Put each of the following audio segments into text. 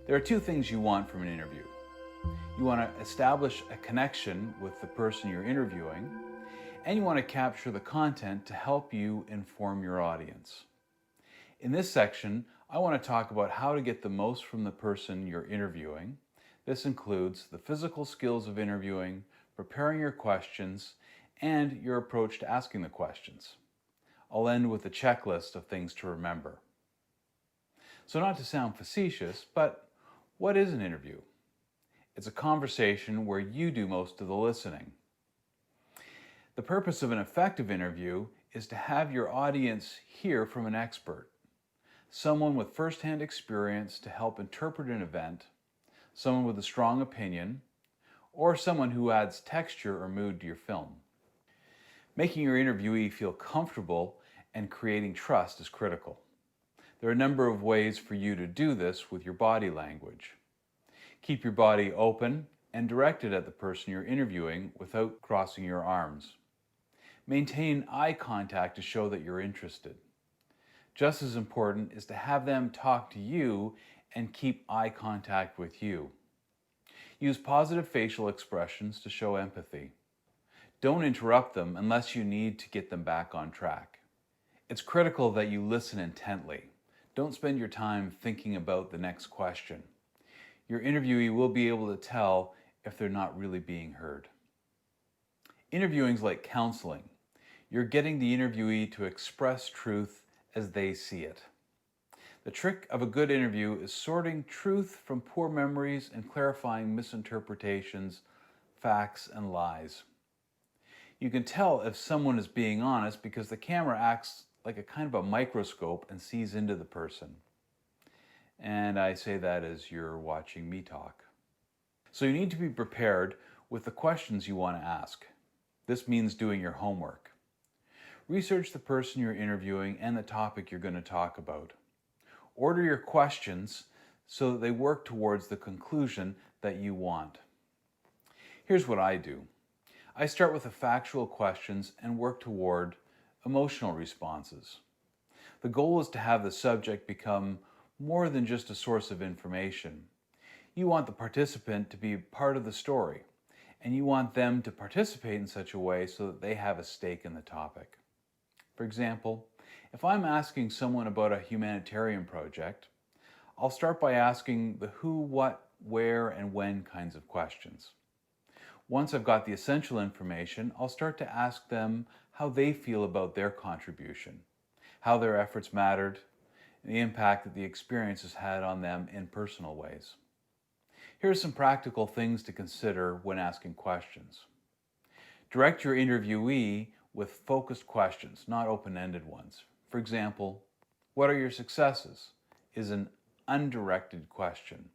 There are two things you want from an interview. You want to establish a connection with the person you're interviewing, and you want to capture the content to help you inform your audience. In this section, I want to talk about how to get the most from the person you're interviewing. This includes the physical skills of interviewing, preparing your questions, and your approach to asking the questions. I'll end with a checklist of things to remember. So, not to sound facetious, but what is an interview? It's a conversation where you do most of the listening. The purpose of an effective interview is to have your audience hear from an expert, someone with first-hand experience to help interpret an event, someone with a strong opinion, or someone who adds texture or mood to your film. Making your interviewee feel comfortable and creating trust is critical. There are a number of ways for you to do this with your body language. Keep your body open and directed at the person you're interviewing without crossing your arms. Maintain eye contact to show that you're interested. Just as important is to have them talk to you and keep eye contact with you. Use positive facial expressions to show empathy. Don't interrupt them unless you need to get them back on track. It's critical that you listen intently. Don't spend your time thinking about the next question. Your interviewee will be able to tell if they're not really being heard. Interviewing is like counseling. You're getting the interviewee to express truth as they see it. The trick of a good interview is sorting truth from poor memories and clarifying misinterpretations, facts, and lies. You can tell if someone is being honest because the camera acts like a kind of a microscope and sees into the person. And I say that as you're watching me talk. So you need to be prepared with the questions you want to ask. This means doing your homework. Research the person you're interviewing and the topic you're going to talk about. Order your questions so that they work towards the conclusion that you want. Here's what I do. I start with the factual questions and work toward emotional responses. The goal is to have the subject become more than just a source of information. You want the participant to be part of the story, and you want them to participate in such a way so that they have a stake in the topic. For example, if I'm asking someone about a humanitarian project, I'll start by asking the who, what, where, and when kinds of questions. Once I've got the essential information, I'll start to ask them how they feel about their contribution, how their efforts mattered, and the impact that the experience has had on them in personal ways. Here are some practical things to consider when asking questions. Direct your interviewee with focused questions, not open-ended ones. For example, what are your successes? Is an undirected question.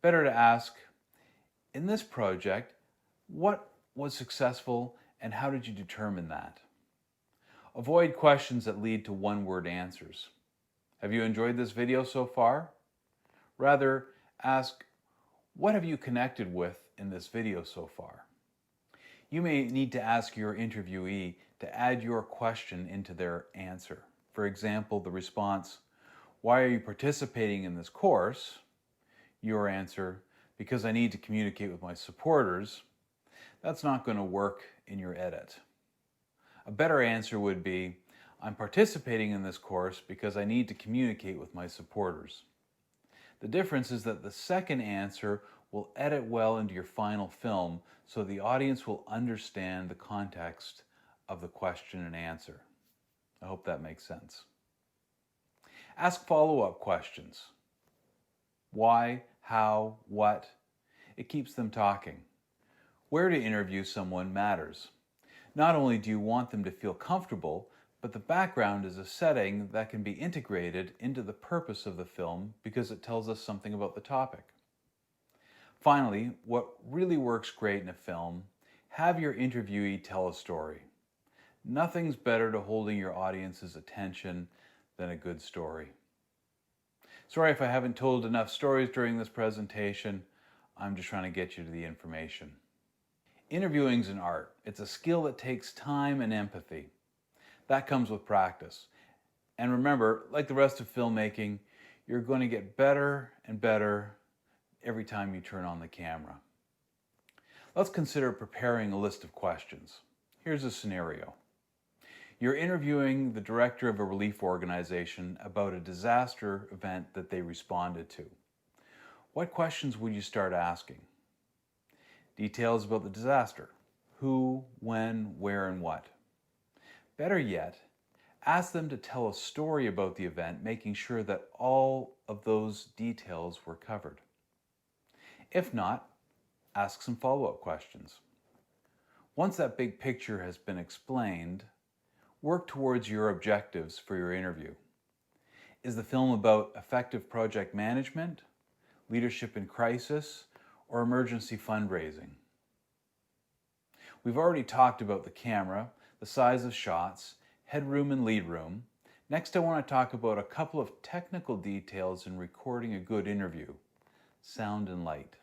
Better to ask, in this project, what was successful and how did you determine that? Avoid questions that lead to one-word answers. Have you enjoyed this video so far? Rather, ask, what have you connected with in this video so far? You may need to ask your interviewee to add your question into their answer. For example, the response, why are you participating in this course? Your answer, because I need to communicate with my supporters. That's not going to work in your edit. A better answer would be, I'm participating in this course because I need to communicate with my supporters. The difference is that the second answer will edit well into your final film so the audience will understand the context of the question and answer. I hope that makes sense. Ask follow-up questions. Why, how, what? It keeps them talking. Where to interview someone matters. Not only do you want them to feel comfortable, but the background is a setting that can be integrated into the purpose of the film because it tells us something about the topic. Finally, what really works great in a film, have your interviewee tell a story. Nothing's better to holding your audience's attention than a good story. Sorry if I haven't told enough stories during this presentation. I'm just trying to get you to the information. Interviewing's an art. It's a skill that takes time and empathy. That comes with practice. And remember, like the rest of filmmaking, you're going to get better and better every time you turn on the camera. Let's consider preparing a list of questions. Here's a scenario. You're interviewing the director of a relief organization about a disaster event that they responded to. What questions would you start asking? Details about the disaster. Who, when, where, and what. Better yet, ask them to tell a story about the event, making sure that all of those details were covered. If not, ask some follow-up questions. Once that big picture has been explained, work towards your objectives for your interview. Is the film about effective project management, leadership in crisis, or emergency fundraising? We've already talked about the camera, the size of shots, headroom and lead room. Next, I want to talk about a couple of technical details in recording a good interview: sound and light.